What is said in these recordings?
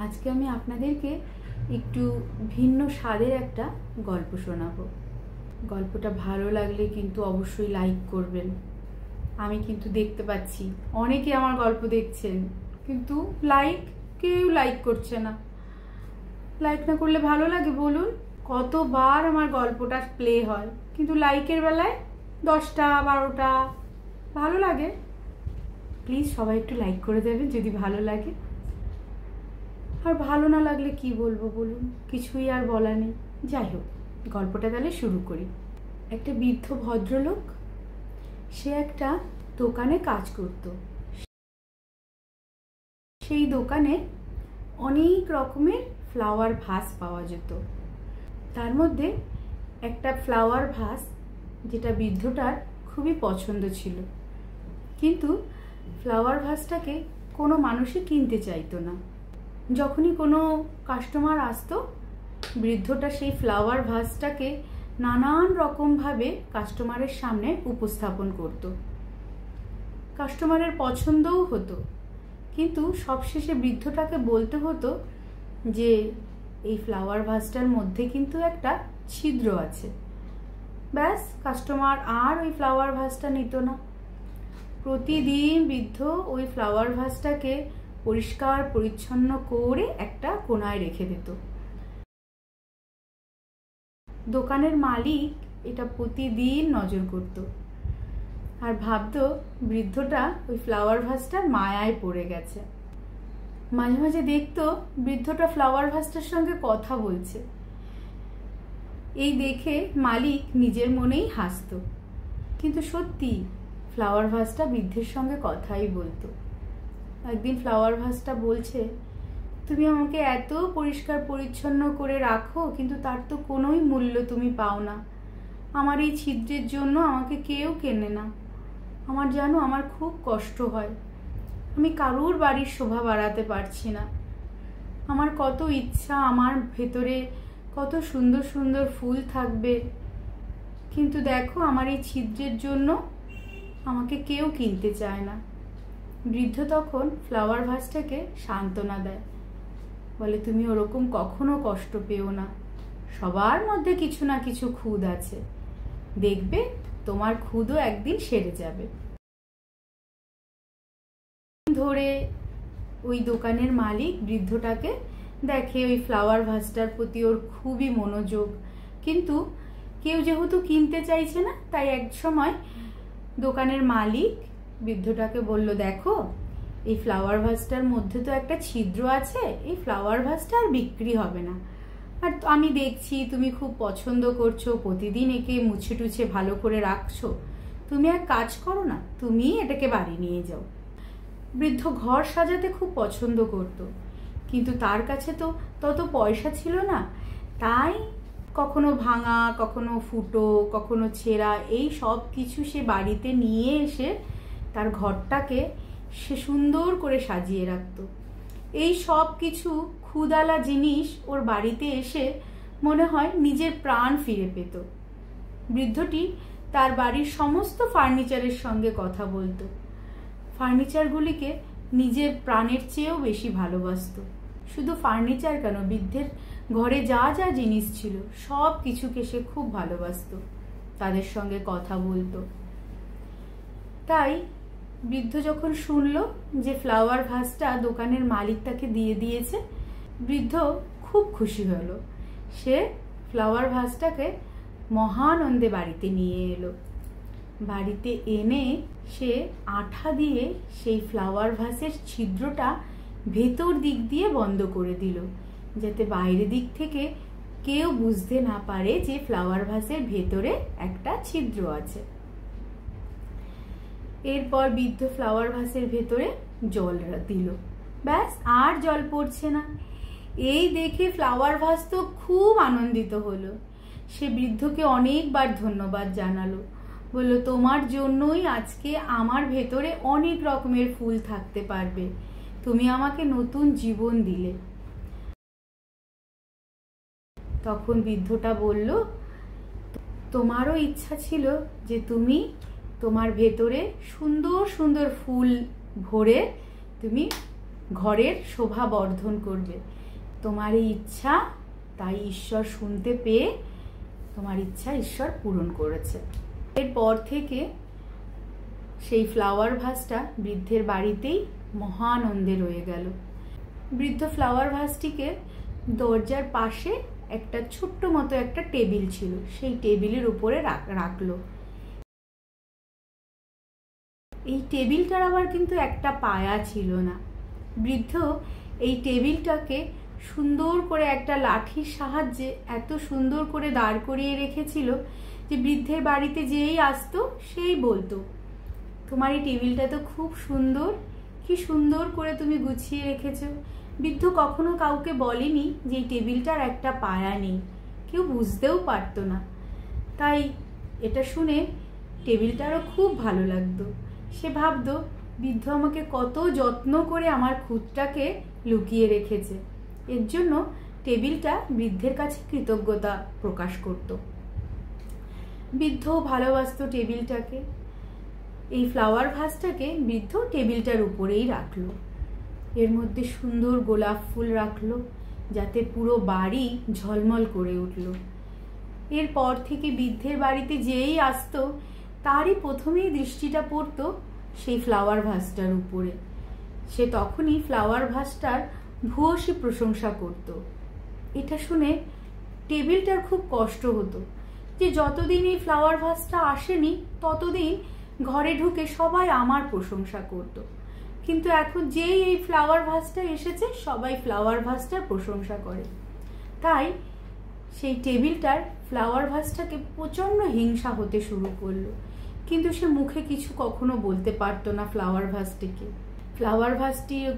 আজকে আমি আপনাদেরকে একটু ভিন্ন স্বাদের একটা গল্প শোনাবো। গল্পটা ভালো লাগলে কিন্তু অবশ্যই লাইক করবেন। আমি কিন্তু দেখতে পাচ্ছি অনেকে আমার গল্প দেখছেন, কিন্তু কেউ লাইক করছে না। লাইক না করলে ভালো লাগে বলুন? কতবার আমার গল্পটা প্লে হয়, কিন্তু লাইকের বেলায় 10টা 12টা। ভালো লাগে? প্লিজ সবাই একটু লাইক করে দেবেন যদি ভালো লাগে। আর ভালো না লাগলে কি বলবো বলুন? কিছুই আর বলা নেই। যাই হোক, গল্পটা তাহলে শুরু করি। একটা বৃদ্ধ ভদ্রলোক, সে একটা দোকানে কাজ করত। সেই দোকানে অনেক রকমের ফ্লাওয়ার ভাস পাওয়া যেত। তার মধ্যে একটা ফ্লাওয়ার ভাস যেটা বৃদ্ধটার খুবই পছন্দ ছিল, কিন্তু ফ্লাওয়ার ভাসটাকে কোনো মানুষই কিনতে চাইতো না। যখনই কোনো কাস্টমার আসতো, বৃদ্ধটা সেই ফ্লাওয়ার ভাসটাকে নানান রকমভাবে কাস্টমারের সামনে উপস্থাপন করত। কাস্টমারের পছন্দও হতো, কিন্তু সবশেষে বৃদ্ধটাকে বলতে হতো যে এই ফ্লাওয়ার ভাসটার মধ্যে কিন্তু একটা ছিদ্র আছে। ব্যাস, কাস্টমার আর ওই ফ্লাওয়ার ভাসটা নিত না। প্রতিদিন বৃদ্ধ ওই ফ্লাওয়ার ভাসটাকে পরিষ্কার পরিচ্ছন্ন করে একটা কোণায় রেখে দিত। দোকানের মালিক এটা প্রতিদিন নজর করত আর ভাবতো বৃদ্ধটা ওই ফ্লাওয়ার ভাসটার মায়ায় পড়ে গেছে। মাঝে মাঝে দেখতো বৃদ্ধটা ফ্লাওয়ার ভাসটার সঙ্গে কথা বলছে। এই দেখে মালিক নিজের মনেই হাসতো, কিন্তু সত্যি ফ্লাওয়ার ভাসটা বৃদ্ধের সঙ্গে কথাই বলতো। একদিন ফ্লাওয়ার ভাসটা বলছে, তুমি আমাকে এত পরিষ্কার পরিচ্ছন্ন করে রাখো, কিন্তু তার তো কোনোই মূল্য তুমি পাও না। আমার এই ছিদ্রের জন্য আমাকে কেউ কেনে না। আমার জানো, আমার খুব কষ্ট হয়। আমি কারুর বাড়ির শোভা বাড়াতে পারছি না। আমার কত ইচ্ছা আমার ভেতরে কত সুন্দর সুন্দর ফুল থাকবে, কিন্তু দেখো আমার এই ছিদ্রের জন্য আমাকে কেউ কিনতে চায় না। বৃদ্ধ তখন ফ্লাওয়ার ভাসটাকে সান্ত্বনা দেয়, বলে তুমি ওরকম কখনো কষ্ট পেও না। সবার মধ্যে কিছু না কিছু খুঁত আছে, দেখবে তোমার খুঁতও একদিন সেরে যাবে। ধরে ওই দোকানের মালিক বৃদ্ধটাকে দেখে ওই ফ্লাওয়ার ভাসটার প্রতি ওর খুবই মনোযোগ, কিন্তু কেউ যেহেতু কিনতে চাইছে না, তাই এক সময় দোকানের মালিক বৃদ্ধটাকে বলল, দেখো এই ফ্লাওয়ার ভাসটার মধ্যে তো একটা ছিদ্র আছে, এই ফ্লাওয়ার ভাসটা আর বিক্রি হবে না। আর আমি দেখছি তুমি খুব পছন্দ করছো, প্রতিদিন একে মুছে টুছে ভালো করে রাখছো। তুমি এক কাজ করো না, তুমি এটাকে বাড়ি নিয়ে যাও। বৃদ্ধ ঘর সাজাতে খুব পছন্দ করত, কিন্তু তার কাছে তো তত পয়সা ছিল না। তাই কখনো ভাঙা, কখনো ফুটো, কখনো ছেঁড়া এই সব কিছু সে বাড়িতে নিয়ে এসে তার ঘরটাকে সে সুন্দর করে সাজিয়ে রাখত। এই সব কিছু ক্ষুদালা জিনিস ওর বাড়িতে এসে মনে হয় নিজের প্রাণ ফিরে পেত। বৃদ্ধটি তার বাড়ির সমস্ত ফার্নিচারের সঙ্গে কথা বলতো। ফার্নিচারগুলিকে নিজের প্রাণের চেয়েও বেশি ভালোবাসত। শুধু ফার্নিচার কেন, বৃদ্ধের ঘরে যা যা জিনিস ছিল সব কিছুকে সে খুব ভালোবাসত, তাদের সঙ্গে কথা বলতো। তাই বৃদ্ধ যখন শুনল যে ফ্লাওয়ার ভাসটা দোকানের মালিক তাকে দিয়ে দিয়েছে, বৃদ্ধ খুব খুশি হলো। সে ফ্লাওয়ার ভাসটাকে মহানন্দে বাড়িতে নিয়ে এলো। বাড়িতে এনে সে আঠা দিয়ে সেই ফ্লাওয়ার ভাসের ছিদ্রটা ভেতর দিক দিয়ে বন্ধ করে দিল, যাতে বাইরের দিক থেকে কেউ বুঝতে না পারে যে ফ্লাওয়ার ভাসের ভেতরে একটা ছিদ্র আছে। এরপর বৃদ্ধ ফ্লাওয়ার ভাসের ভেতরে জল দিল। ব্যাস, আর জল পড়ছে না। এই দেখে ফ্লাওয়ার ভাস তো খুব আনন্দিত হলো। সে বৃদ্ধকে অনেকবার ধন্যবাদ জানালো, বলল, তোমার জন্যই আজকে আমার ভেতরে অনেক রকমের ফুল থাকতে পারবে। তুমি আমাকে নতুন জীবন দিলে। তখন বৃদ্ধটা বলল, তোমারও ইচ্ছা ছিল যে তুমি তোমার ভেতরে সুন্দর সুন্দর ফুল ভরে তুমি ঘরের শোভা বর্ধন করবে। তোমার এই ইচ্ছা তাই ঈশ্বর শুনতে পেয়ে তোমার ইচ্ছা ঈশ্বর পূরণ করেছে। এরপর থেকে সেই ফ্লাওয়ার ভাসটা বৃদ্ধের বাড়িতেই মহানন্দে রয়ে গেল। বৃদ্ধ ফ্লাওয়ার ভাসটিকে দরজার পাশে একটা ছোট্ট মতো একটা টেবিল ছিল, সেই টেবিলের উপরে রাখলো। এই টেবিলটার আবার কিন্তু একটা পায়া ছিল না। বৃদ্ধ এই টেবিলটাকে সুন্দর করে একটা লাঠির সাহায্যে এত সুন্দর করে দাঁড় করিয়ে রেখেছিল যে বৃদ্ধের বাড়িতে যেই আসতো সেই বলতো, তোমার এই টেবিলটা তো খুব সুন্দর, কি সুন্দর করে তুমি গুছিয়ে রেখেছো। বৃদ্ধ কখনো কাউকে বলেনি যে এই টেবিলটার একটা পায়া নেই, কেউ বুঝতেও পারতো না। তাই এটা শুনে টেবিলটারও খুব ভালো লাগতো। সে ভাবতো, বৃদ্ধ আমাকে কত যত্ন করে আমার খুঁতটাকে লুকিয়ে রেখেছে। এর জন্য টেবিলটা বৃদ্ধের কাছে কৃতজ্ঞতা প্রকাশ করত। বৃদ্ধ ভালোবাসতো টেবিলটাকে। এই ফ্লাওয়ার ভাসটাকে বৃদ্ধ টেবিলটার উপরেই রাখলো। এর মধ্যে সুন্দর গোলাপ ফুল রাখলো যাতে পুরো বাড়ি ঝলমল করে উঠল। এরপর থেকে বৃদ্ধের বাড়িতে যেই আসতো তারই প্রথমেই দৃষ্টিটা পড়তো সেই ফ্লাওয়ার ভাসটার উপরে। সে তখনই ফ্লাওয়ার ভাসটার ভূয়সী প্রশংসা করত। এটা শুনে টেবিলটার খুব কষ্ট হতো যে যতদিন এই ফ্লাওয়ার ভাসটা আসেনি ততদিন ঘরে ঢুকে সবাই আমার প্রশংসা করত, কিন্তু এখন যেই এই ফ্লাওয়ার ভাসটা এসেছে সবাই ফ্লাওয়ার ভাসটার প্রশংসা করে। তাই সেই টেবিলটার ফ্লাওয়ার ভাসটাকে প্রচণ্ড হিংসা হতে শুরু করলো, কিন্তু সে মুখে কিছু কখনো বলতে পারতো না ফ্লাওয়ার ভাসটিকে। ফ্লাওয়ার ভাসটির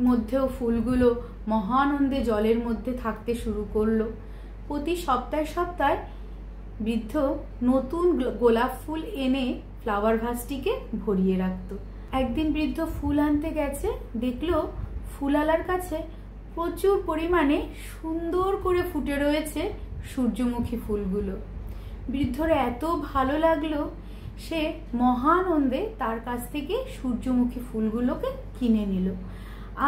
মধ্যেও ফুলগুলো মহানন্দে জলের মধ্যে থাকতে শুরু করলো। প্রতি সপ্তাহে বৃদ্ধ নতুন গোলাপ ফুল এনে ফ্লাওয়ার ভাসটিকে ভরিয়ে রাখতো। একদিন বৃদ্ধ ফুল আনতে গেছে, দেখলো ফুলওয়ালার কাছে প্রচুর পরিমাণে সুন্দর করে ফুটে রয়েছে সূর্যমুখী ফুলগুলো। বৃদ্ধর এত ভালো লাগলো, সে মহানন্দে তার কাছ থেকে সূর্যমুখী ফুলগুলোকে কিনে নিল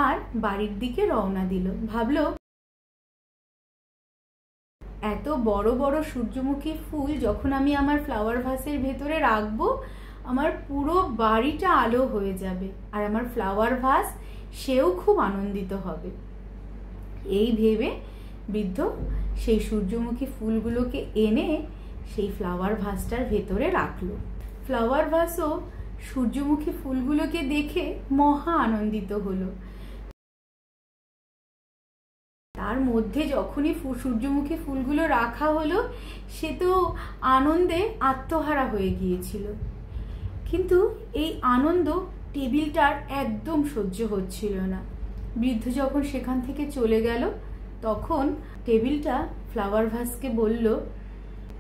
আর বাড়ির দিকে রওনা দিল। ভাবলো, এত বড় বড় সূর্যমুখী ফুল যখন আমি আমার ফ্লাওয়ার ভাসের ভেতরে রাখবো, আমার পুরো বাড়িটা আলো হয়ে যাবে আর আমার ফ্লাওয়ার ভাস সেও খুব আনন্দিত হবে। এই ভেবে বৃদ্ধ সেই সূর্যমুখী ফুলগুলোকে এনে সেই ফ্লাওয়ার ভাসটার ভেতরে রাখলো। ফ্লাওয়ার ভাসও সূর্যমুখী ফুলগুলোকে দেখে মহা আনন্দিত হলো। তার মধ্যে যখনই সূর্যমুখী ফুলগুলো রাখা হলো, সে তো আনন্দে আত্মহারা হয়ে গিয়েছিল। কিন্তু এই আনন্দ টেবিলটার একদম সহ্য হচ্ছিল না। বৃদ্ধ যখন সেখান থেকে চলে গেল, তখন টেবিলটা ফ্লাওয়ার ভাসকে বলল,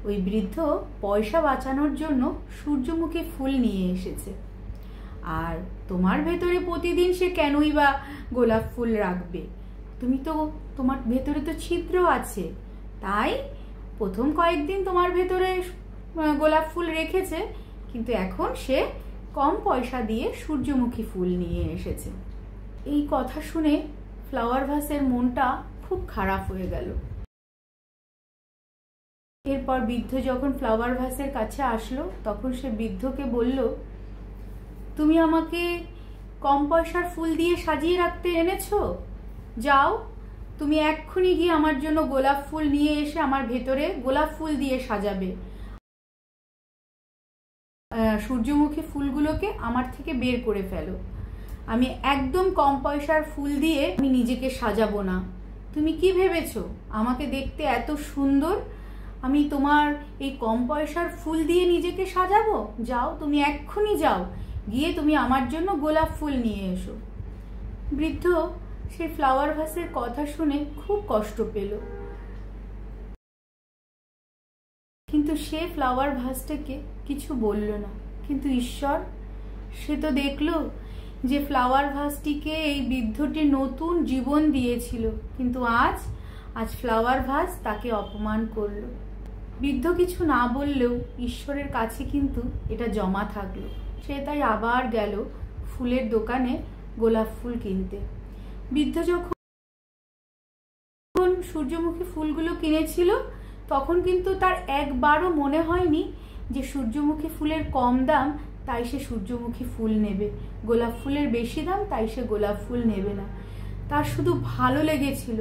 ওই বৃদ্ধ পয়সা বাঁচানোর জন্য সূর্যমুখী ফুল নিয়ে এসেছে, আর তোমার ভেতরে প্রতিদিন সে কেনই বা গোলাপ ফুল রাখবে? তোমার ভেতরে তো ছিদ্র আছে, তাই প্রথম কয়েকদিন তোমার ভেতরে গোলাপ ফুল রেখেছে, কিন্তু এখন সে কম পয়সা দিয়ে সূর্যমুখী ফুল নিয়ে এসেছে। এই কথা শুনে ফ্লাওয়ার ভাসের মনটা খুব খারাপ হয়ে গেল। এরপর বৃদ্ধ যখন ফ্লাওয়ার ভাসের কাছে আসলো, তখন সে বৃদ্ধকে বলল, তুমি আমাকে কম পয়সার ফুল দিয়ে সাজিয়ে রাখতে এনেছো, যাও তুমি এক্ষুনি গিয়ে আমার জন্য গোলাপ ফুল নিয়ে এসে আমার ভেতরে গোলাপ ফুল দিয়ে সাজাবে। সূর্যমুখী ফুলগুলোকে আমার থেকে বের করে ফেলো। আমি একদম কম পয়সার ফুল দিয়ে আমি নিজেকে সাজাবো না। তুমি কি ভেবেছো আমাকে দেখতে এত সুন্দর, আমি তোমার এই কম পয়সার ফুল দিয়ে নিজেকে সাজাবো? যাও, তুমি এক্ষুনি যাও, গিয়ে তুমি আমার জন্য গোলাপ ফুল নিয়ে এসো। বৃদ্ধ সেই ফ্লাওয়ার ভাসের কথা শুনে খুব কষ্ট পেল, কিন্তু সে ফ্লাওয়ার ভাসটাকে কিছু বলল না। কিন্তু ঈশ্বর, সে তো দেখলো যে ফ্লাওয়ার ভাসটিকে এই বৃদ্ধটি নতুন জীবন দিয়েছিল, কিন্তু আজ ফ্লাওয়ার ভাস তাকে অপমান করলো। বৃদ্ধ কিছু না বললেও ঈশ্বরের কাছে কিন্তু এটা জমা থাকলো। সে তাই আবার গেল ফুলের দোকানে গোলাপ ফুল কিনতে। বৃদ্ধ যখন সূর্যমুখী ফুলগুলো কিনেছিল তখন কিন্তু তার একবারও মনে হয়নি যে সূর্যমুখী ফুলের কম দাম তাই সে সূর্যমুখী ফুল নেবে, গোলাপ ফুলের বেশি দাম তাই সে গোলাপ ফুল নেবে না। তার শুধু ভালো লেগেছিল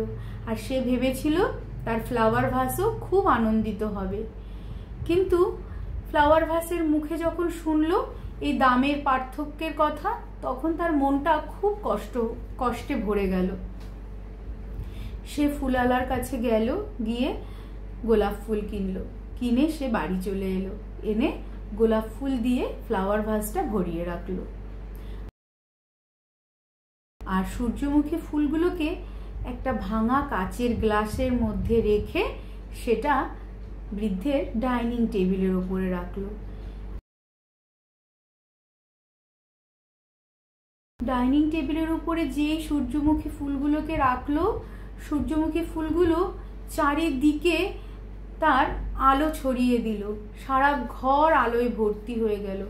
আর সে ভেবেছিল তার ফ্লাওয়ার ভাসও খুব আনন্দিত হবে। কিন্তু ফ্লাওয়ার ভাসের মুখে যখন শুনলো এই দামের পার্থক্যের কথা তখন তার মনটা খুব কষ্টে ভরে গেল। সে ফুলওয়ালার কাছে গেল, গিয়ে গোলাপ ফুল কিনলো, কিনে সে বাড়ি চলে এলো, এনে গোলাপ ফুল দিয়ে ফ্লাওয়ার ভাসটা ভরিয়ে রাখলো। আর সূর্যমুখী ফুলগুলোকে একটা ভাঙা কাচের গ্লাসের মধ্যে রেখে সেটা বৃদ্ধের ডাইনিং টেবিলের উপরে রাখলো। ডাইনিং টেবিলের উপরে যেই সূর্যমুখী ফুলগুলোকে রাখলো, সূর্যমুখী ফুলগুলো চারিদিকে তার আলো ছড়িয়ে দিল, সারা ঘর আলোয় ভর্তি হয়ে গেল।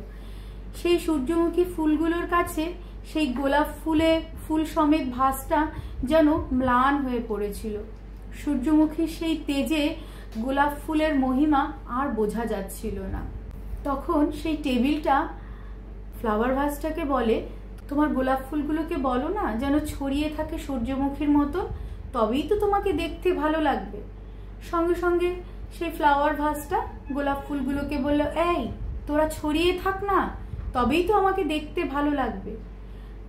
সেই সূর্যমুখী ফুলগুলোর কাছে সেই গোলাপ ফুল সমেত ভাসটা যেন ম্লান হয়ে পড়েছিল। সূর্যমুখীর সেই তেজে গোলাপ ফুলের মহিমা আর বোঝা যাচ্ছিল না। তখন সেই টেবিলটা ফ্লাওয়ার ভাসটাকে বলে, তোমার গোলাপ ফুলগুলোকে বলো না যেন ছড়িয়ে থাকে সূর্যমুখীর মতো, তবেই তো তোমাকে দেখতে ভালো লাগবে। সঙ্গে সঙ্গে সেই ফ্লাওয়ার ভাসটা গোলাপ ফুলগুলোকে বলল, এই তোরা ছড়িয়ে থাক না, তবেই তো আমাকে দেখতে ভালো লাগবে।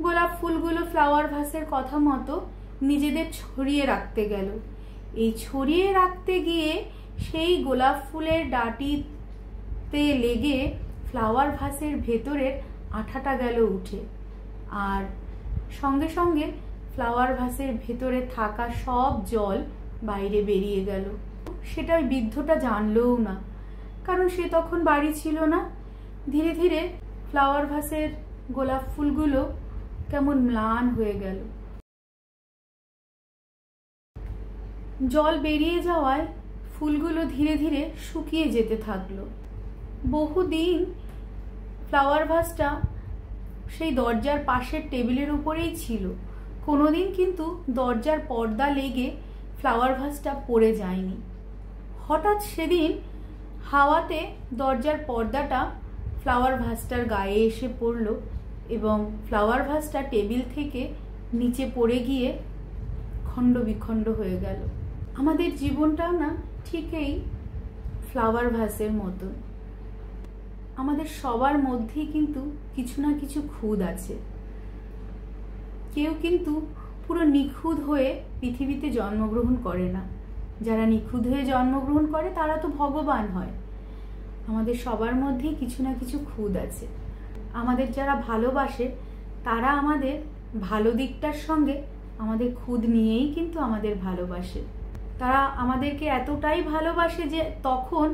গোলাপ ফুলগুলো ফ্লাওয়ার ভাসের কথা মতো নিজেদের ছড়িয়ে রাখতে গেল। এই ছড়িয়ে রাখতে গিয়ে সেই গোলাপ ফুলের ডাঁটিতে লেগে ফ্লাওয়ার ভাসের ভেতরের আঠাটা গেল উঠে, আর সঙ্গে সঙ্গে ফ্লাওয়ার ভাসের ভেতরে থাকা সব জল বাইরে বেরিয়ে গেল। সেটা ওই বৃদ্ধটা জানলও না, কারণ সে তখন বাড়ি ছিল না। ধীরে ধীরে ফ্লাওয়ার ভাসের গোলাপ ফুলগুলো কেমন ম্লান হয়ে গেল। জল বেরিয়ে যাওয়ায় ফুলগুলো ধীরে ধীরে শুকিয়ে যেতে থাকলো। বহুদিন ফ্লাওয়ার ভাসটা সেই দরজার পাশের টেবিলের উপরেই ছিল, কোনোদিন কিন্তু দরজার পর্দা লেগে ফ্লাওয়ার ভাসটা পড়ে যায়নি। হঠাৎ সেদিন হাওয়াতে দরজার পর্দাটা ফ্লাওয়ার ভাসটার গায়ে এসে পড়ল এবং ফ্লাওয়ার ভাসটা টেবিল থেকে নিচে পড়ে গিয়ে খণ্ড বিখণ্ড হয়ে গেল। আমাদের জীবনটাও না ঠিক এই ফ্লাওয়ার ভাসের মতন। আমাদের সবার মধ্যেই কিন্তু কিছু না কিছু খুঁত আছে। কেউ কিন্তু পুরো নিখুঁত হয়ে পৃথিবীতে জন্মগ্রহণ করে না। যারা নিখুঁত হয়ে জন্মগ্রহণ করে তারা তো ভগবান হয়। আমাদের সবার মধ্যেই কিছু না কিছু খুঁত আছে। আমাদের যারা ভালোবাসে তারা আমাদের ভালো দিকটার সঙ্গে আমাদের খুঁত নিয়েই কিন্তু আমাদের ভালোবাসে। তারা আমাদেরকে এতটাই ভালোবাসে যে তখন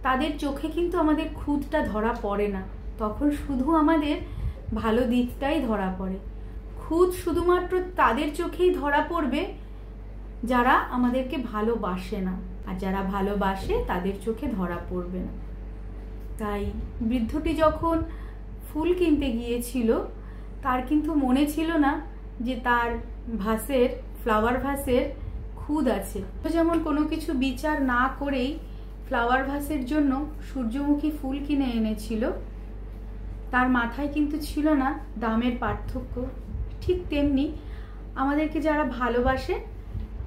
তাদের চোখে কিন্তু আমাদের খুঁতটা ধরা পড়ে না, তখন শুধু আমাদের ভালো দিকটাই ধরা পড়ে। খুঁত শুধুমাত্র তাদের চোখেই ধরা পড়বে যারা আমাদেরকে ভালোবাসে না, আর যারা ভালোবাসে তাদের চোখে ধরা পড়বে না। তাই বৃদ্ধটি যখন ফুল কিনতে গিয়েছিল তার কিন্তু মনে ছিল না যে তার ফ্লাওয়ার ভাসের খুঁত আছে। যেমন কোনো কিছু বিচার না করেই ফ্লাওয়ার ভাসের জন্য সূর্যমুখী ফুল কিনে এনেছিল, তার মাথায় কিন্তু ছিল না দামের পার্থক্য। ঠিক তেমনি আমাদেরকে যারা ভালোবাসে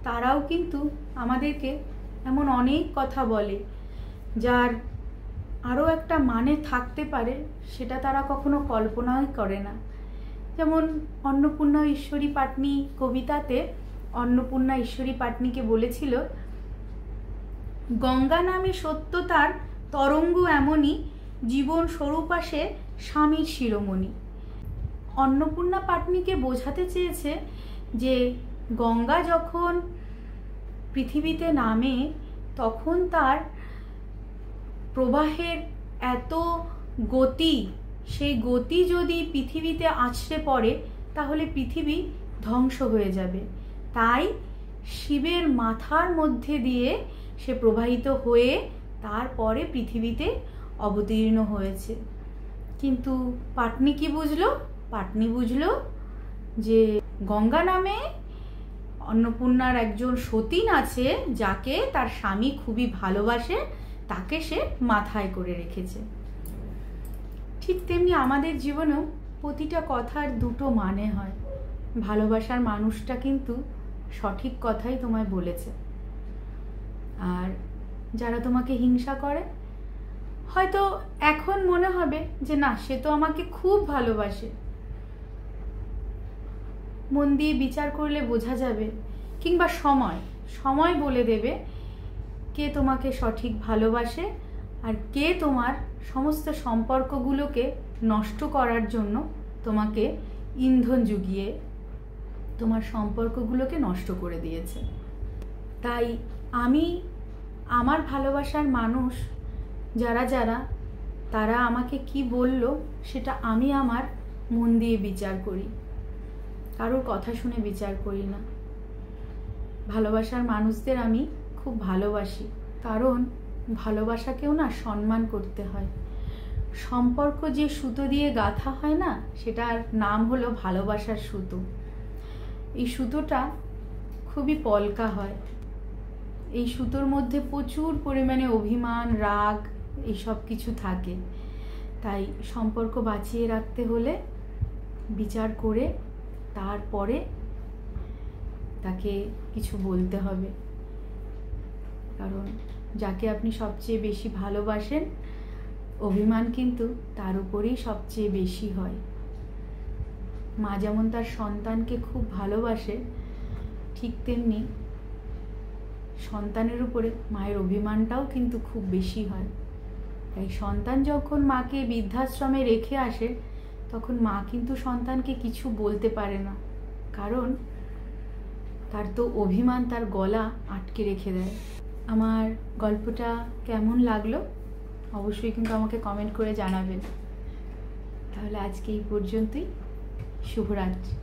তারাও কিন্তু আমাদেরকে এমন অনেক কথা বলে যার আরও একটা মানে থাকতে পারে, সেটা তারা কখনো কল্পনাই করে না। যেমন অন্নপূর্ণা ঈশ্বরী পাটনি কবিতাতে অন্নপূর্ণা ঈশ্বরী পাটনিকে বলেছিল, গঙ্গা নামে সত্যতার তরঙ্গ এমনই, জীবন স্বরূপ আসে স্বামীর শিরোমণি। অন্নপূর্ণা পাটনিকে বোঝাতে চেয়েছে যে গঙ্গা যখন পৃথিবীতে নামে তখন তার প্রবাহের এত গতি, সেই গতি যদি পৃথিবীতে আছড়ে পড়ে তাহলে পৃথিবী ধ্বংস হয়ে যাবে। তাই শিবের মাথার মধ্যে দিয়ে সে প্রবাহিত হয়ে তারপরে পৃথিবীতে অবতীর্ণ হয়েছে। কিন্তু পাটনি কি বুঝলো? পাটনি বুঝলো যে গঙ্গা নামে অন্নপূর্ণার একজন সতীন আছে যাকে তার স্বামী খুবই ভালোবাসে, তাকে সে মাথায় করে রেখেছে। ঠিক তেমনি আমাদের জীবনেও প্রতিটা কথার দুটো মানে হয়। ভালোবাসার মানুষটা কিন্তু সঠিক কথাই তোমায় বলেছে, আর যারা তোমাকে হিংসা করে হয়তো এখন মনে হবে যে না, সে তো আমাকে খুব ভালোবাসে। মন দিয়ে বিচার করলে বোঝা যাবে, কিংবা সময় বলে দেবে কে তোমাকে সঠিক ভালোবাসে আর কে তোমার সমস্ত সম্পর্কগুলোকে নষ্ট করার জন্য তোমাকে ইন্ধন জুগিয়ে তোমার সম্পর্কগুলোকে নষ্ট করে দিয়েছে। তাই আমি আমার ভালোবাসার মানুষ যারা তারা আমাকে কি বলল সেটা আমি আমার মন দিয়ে বিচার করি, কারোর কথা শুনে বিচার করি না। ভালোবাসার মানুষদের আমি খুব ভালোবাসি, কারণ ভালোবাসাকেও না সম্মান করতে হয়। সম্পর্ক যে সুতো দিয়ে গাঁথা হয় না, সেটার নাম হলো ভালোবাসার সুতো। এই সুতোটা খুবই পলকা হয়। এই সুতোর মধ্যে প্রচুর পরিমাণে অভিমান, রাগ এইসব কিছু থাকে। তাই সম্পর্ক বাঁচিয়ে রাখতে হলে বিচার করে তারপরে তাকে কিছু বলতে হবে, কারণ যাকে আপনি সবচেয়ে বেশি ভালোবাসেন অভিমান কিন্তু তার উপরেই সবচেয়ে বেশি হয়। মা যেমন তার সন্তানকে খুব ভালোবাসে, ঠিক তেমনি সন্তানের উপরে মায়ের অভিমানটাও কিন্তু খুব বেশি হয়। তাই সন্তান যখন মাকে বৃদ্ধাশ্রমে রেখে আসে তখন মা কিন্তু সন্তানকে কিছু বলতে পারে না, কারণ তার তো অভিমান তার গলা আটকে রেখে দেয়। আমার গল্পটা কেমন লাগলো অবশ্যই কিন্তু আমাকে কমেন্ট করে জানাবেন। তাহলে আজকে এই পর্যন্তই। শুভরাত্রি।